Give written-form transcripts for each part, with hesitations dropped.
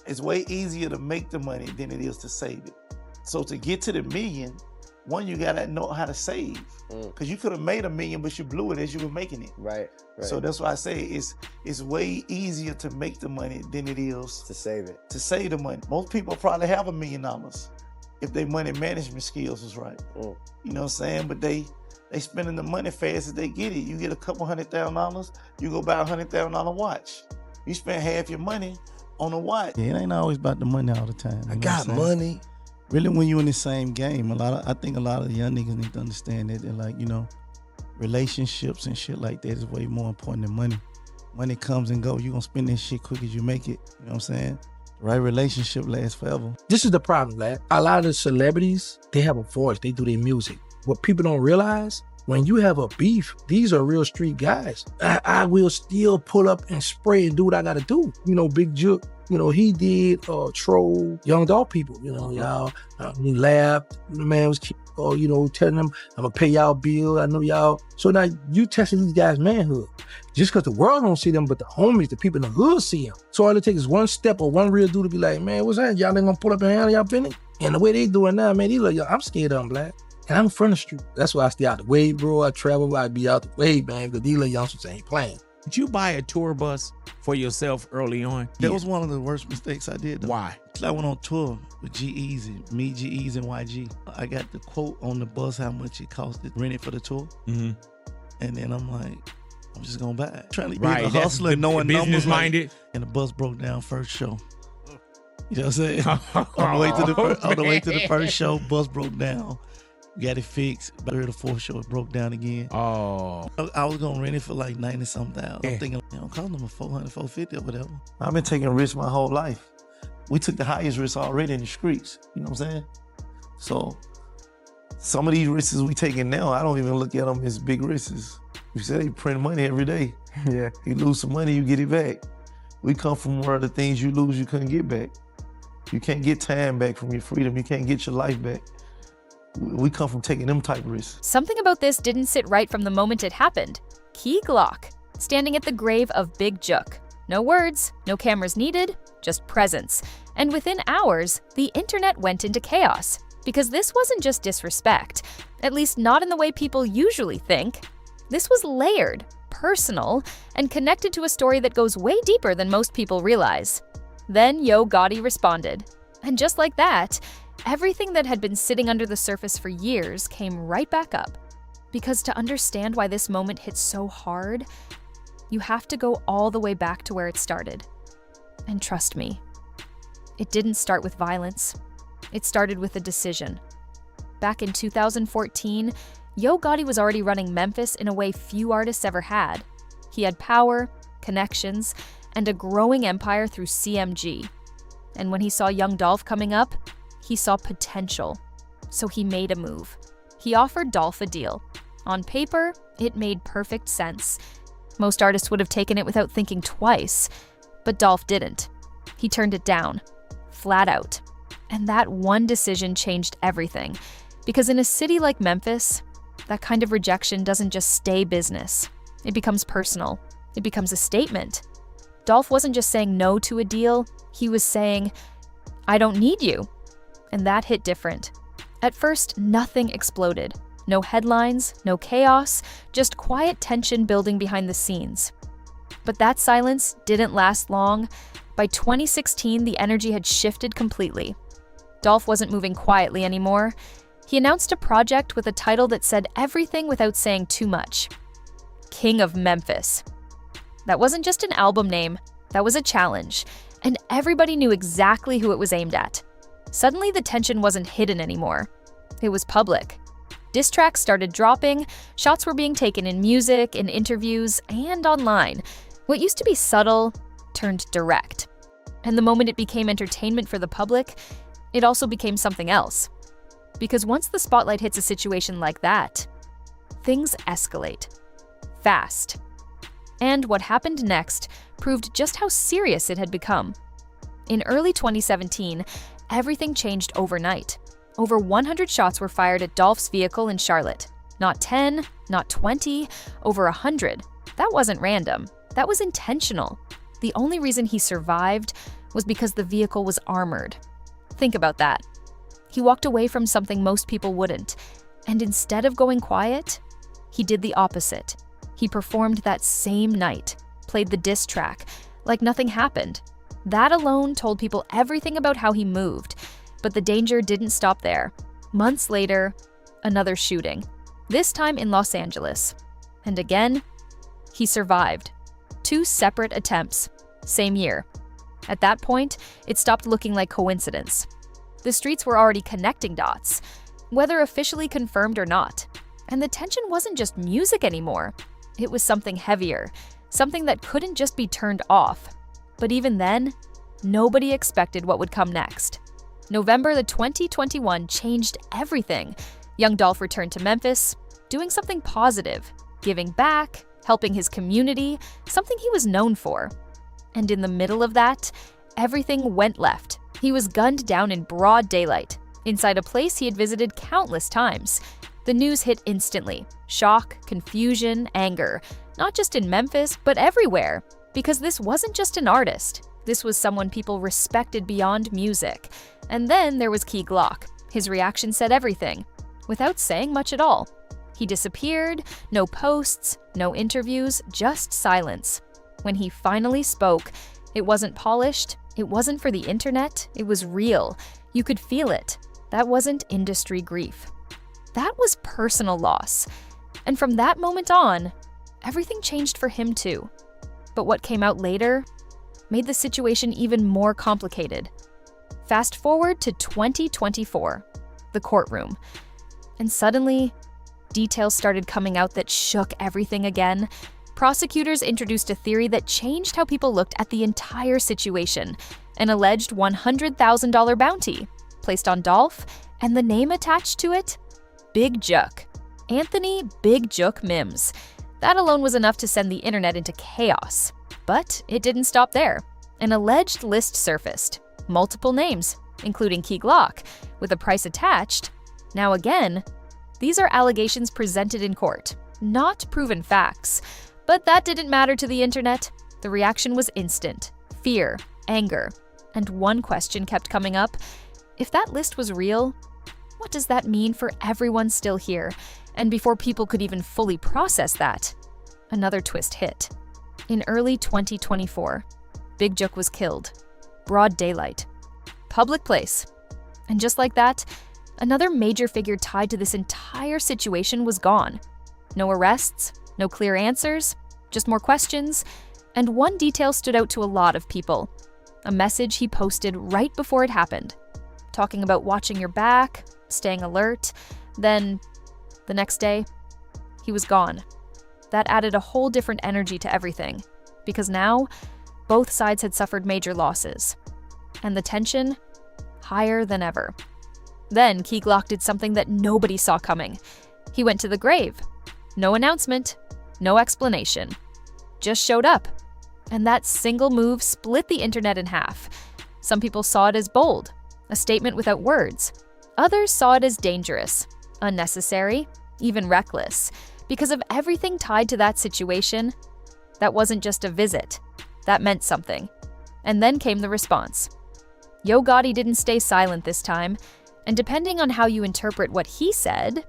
It's way easier to make the money than it is to save it. So to get to the million, one, you gotta know how to save. Because you could have made $1 million, but you blew it as you were making it. Right. So that's why I say it's way easier to make the money than it is to save it. To save the money. Most people probably have $1 million if their money management skills was right. You know what I'm saying? But they spending the money fast as they get it. You get a couple $100,000, you go buy a $100,000 watch. You spend half your money on a watch. Yeah, it ain't always about the money all the time. I got money. Really, when you in the same game, I think a lot of the young niggas need to understand that they're like, you know, relationships and shit like that is way more important than money. Money comes and goes. You gonna spend that shit quick as you make it. You know what I'm saying? The right relationship lasts forever. This is the problem, lad. A lot of the celebrities, they have a voice. They do their music. What people don't realize, when you have a beef, these are real street guys. I will still pull up and spray and do what I gotta do. You know, Big Jook, you know, he did troll young dog people. You know, y'all, he laughed. The man was, you know, telling them, I'm gonna pay y'all bill. I know y'all. So now you testing these guys' manhood. Just because the world don't see them, but the homies, the people in the hood see them. So all it takes is one step or one real dude to be like, man, what's that? Y'all ain't gonna pull up and handle y'all business? And the way they doing now, man, these little, I'm scared of them, black. And I'm from the street. That's why I stay out the way, bro. I travel, I be out the way, man, because these little youngsters ain't playing. Did you buy a tour bus for yourself early on? That was one of the worst mistakes I did, though. Why? I went on tour with G-Eazy, me, G-Eazy, and YG. I got the quote on the bus how much it cost to rent it for the tour. And then I'm like, I'm just gonna buy it. Trying to be a hustler, knowing numbers. Minded. And the bus broke down first show. You know what I'm saying? on the way to the first show, bus broke down. Got it fixed. By the fourth show, it broke down again. Oh. I was gonna rent it for like 90-something thousand. I'm thinking, I'm calling them a 400, 450 or whatever. I've been taking risks my whole life. We took the highest risk already in the streets. You know what I'm saying? So some of these risks we taking now, I don't even look at them as big risks. You say they print money every day. Yeah. You lose some money, you get it back. We come from where the things you lose, you couldn't get back. You can't get time back from your freedom. You can't get your life back. We come from taking them type of risks. Something about this didn't sit right from the moment it happened. Key Glock, standing at the grave of Big Jook. No words, no cameras needed, just presence. And within hours, the internet went into chaos. Because this wasn't just disrespect, at least not in the way people usually think. This was layered, personal, and connected to a story that goes way deeper than most people realize. Then Yo Gotti responded. And just like that, everything that had been sitting under the surface for years came right back up. Because to understand why this moment hit so hard, you have to go all the way back to where it started. And trust me, it didn't start with violence. It started with a decision. Back in 2014, Yo Gotti was already running Memphis in a way few artists ever had. He had power, connections, and a growing empire through CMG. And when he saw young Dolph coming up, he saw potential. So he made a move. He offered Dolph a deal. On paper, it made perfect sense. Most artists would have taken it without thinking twice, but Dolph didn't. He turned it down, flat out. And that one decision changed everything. Because in a city like Memphis, that kind of rejection doesn't just stay business. It becomes personal. It becomes a statement. Dolph wasn't just saying no to a deal, he was saying, I don't need you. And that hit different. At first, nothing exploded. No headlines, no chaos, just quiet tension building behind the scenes. But that silence didn't last long. By 2016, the energy had shifted completely. Dolph wasn't moving quietly anymore. He announced a project with a title that said everything without saying too much. King of Memphis. That wasn't just an album name, that was a challenge, and everybody knew exactly who it was aimed at. Suddenly, the tension wasn't hidden anymore. It was public. Diss tracks started dropping, shots were being taken in music, in interviews, and online. What used to be subtle turned direct. And the moment it became entertainment for the public, it also became something else. Because once the spotlight hits a situation like that, things escalate. Fast. And what happened next proved just how serious it had become. In early 2017, everything changed overnight. Over 100 shots were fired at Dolph's vehicle in Charlotte. Not 10, not 20, over 100. That wasn't random. That was intentional. The only reason he survived was because the vehicle was armored. Think about that. He walked away from something most people wouldn't, and instead of going quiet, he did the opposite. He performed that same night, played the diss track, like nothing happened. That alone told people everything about how he moved, but the danger didn't stop there. Months later, another shooting, this time in Los Angeles. And again, he survived. 2 separate attempts, same year. At that point, it stopped looking like coincidence. The streets were already connecting dots, whether officially confirmed or not. And the tension wasn't just music anymore. It was something heavier, something that couldn't just be turned off. But even then, nobody expected what would come next. November 2021 changed everything. Young Dolph returned to Memphis, doing something positive, giving back, helping his community, something he was known for. And in the middle of that, everything went left. He was gunned down in broad daylight, inside a place he had visited countless times. The news hit instantly. Shock, confusion, anger. Not just in Memphis, but everywhere. Because this wasn't just an artist. This was someone people respected beyond music. And then there was Key Glock. His reaction said everything, without saying much at all. He disappeared, no posts, no interviews, just silence. When he finally spoke, it wasn't polished, it wasn't for the internet, it was real. You could feel it. That wasn't industry grief. That was personal loss. And from that moment on, everything changed for him too. But what came out later made the situation even more complicated. Fast forward to 2024, the courtroom. And suddenly, details started coming out that shook everything again. Prosecutors introduced a theory that changed how people looked at the entire situation. An alleged $100,000 bounty placed on Dolph, and the name attached to it? Big Jook. Anthony Big Jook Mims. That alone was enough to send the internet into chaos. But it didn't stop there. An alleged list surfaced. Multiple names, including Key Glock, with a price attached. Now again, these are allegations presented in court, not proven facts. But that didn't matter to the internet. The reaction was instant. Fear, anger. And one question kept coming up. If that list was real, what does that mean for everyone still here? And before people could even fully process that, another twist hit. In early 2024, Big Jook was killed. Broad daylight. Public place. And just like that, another major figure tied to this entire situation was gone. No arrests, no clear answers, just more questions. And one detail stood out to a lot of people. A message he posted right before it happened, talking about watching your back, staying alert. Then, the next day, he was gone. That added a whole different energy to everything, because now, both sides had suffered major losses. And the tension, higher than ever. Then Key Glock did something that nobody saw coming. He went to the grave. No announcement, no explanation. Just showed up. And that single move split the internet in half. Some people saw it as bold, a statement without words. Others saw it as dangerous, unnecessary, even reckless, because of everything tied to that situation. That wasn't just a visit. That meant something. And then came the response. Yo Gotti didn't stay silent this time, and depending on how you interpret what he said,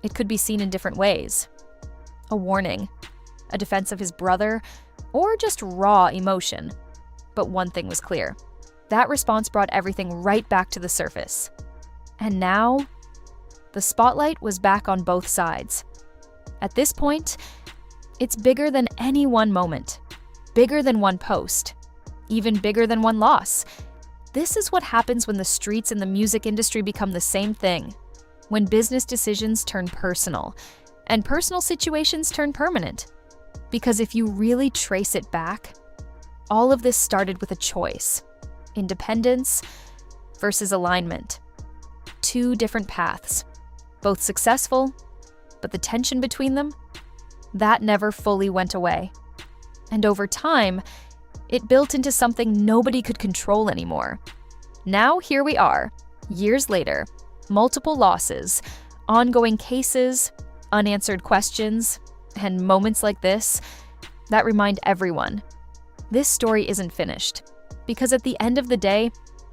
it could be seen in different ways. A warning, a defense of his brother, or just raw emotion. But one thing was clear. That response brought everything right back to the surface. And now, the spotlight was back on both sides. At this point, it's bigger than any one moment, bigger than one post, even bigger than one loss. This is what happens when the streets and the music industry become the same thing, when business decisions turn personal, and personal situations turn permanent. Because if you really trace it back, all of this started with a choice: independence versus alignment. Two different paths, both successful, but the tension between them, that never fully went away. And over time, it built into something nobody could control anymore. Now here we are, years later, multiple losses, ongoing cases, unanswered questions, and moments like this that remind everyone, this story isn't finished. Because at the end of the day,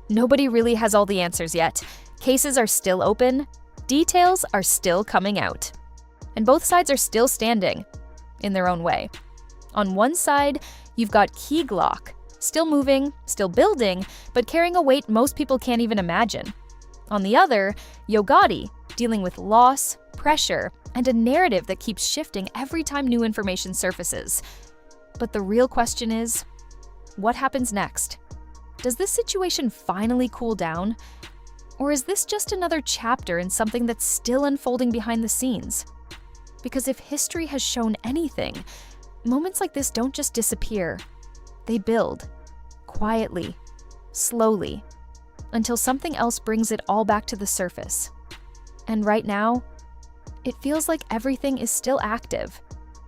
nobody really has all the answers yet. Cases are still open, details are still coming out. And both sides are still standing, in their own way. On one side, you've got Key Glock, still moving, still building, but carrying a weight most people can't even imagine. On the other, Yo Gotti, dealing with loss, pressure, and a narrative that keeps shifting every time new information surfaces. But the real question is, what happens next? Does this situation finally cool down? Or is this just another chapter in something that's still unfolding behind the scenes? Because if history has shown anything, moments like this don't just disappear. They build, quietly, slowly, until something else brings it all back to the surface. And right now, it feels like everything is still active.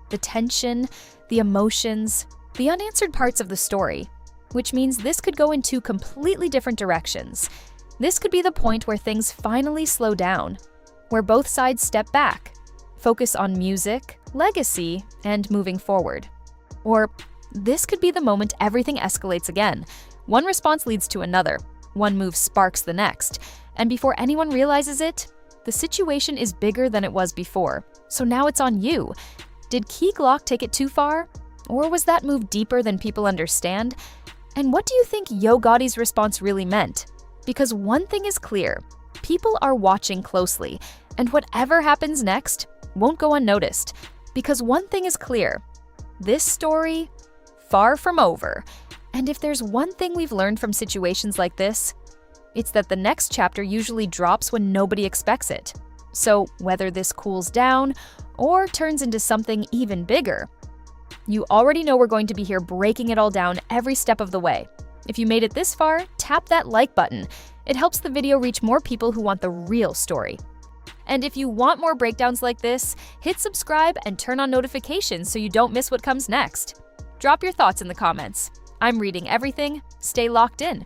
The tension, the emotions, the unanswered parts of the story, which means this could go in two completely different directions. This could be the point where things finally slow down, where both sides step back, focus on music, legacy, and moving forward. Or this could be the moment everything escalates again. One response leads to another, one move sparks the next, and before anyone realizes it, the situation is bigger than it was before. So now it's on you. Did Key Glock take it too far? Or was that move deeper than people understand? And what do you think Yo Gotti's response really meant? Because one thing is clear, people are watching closely, and whatever happens next won't go unnoticed. Because one thing is clear, this story, far from over. And if there's one thing we've learned from situations like this, it's that the next chapter usually drops when nobody expects it. So whether this cools down or turns into something even bigger, you already know we're going to be here breaking it all down every step of the way. If you made it this far, tap that like button. It helps the video reach more people who want the real story. And if you want more breakdowns like this, hit subscribe and turn on notifications so you don't miss what comes next. Drop your thoughts in the comments. I'm reading everything. Stay locked in.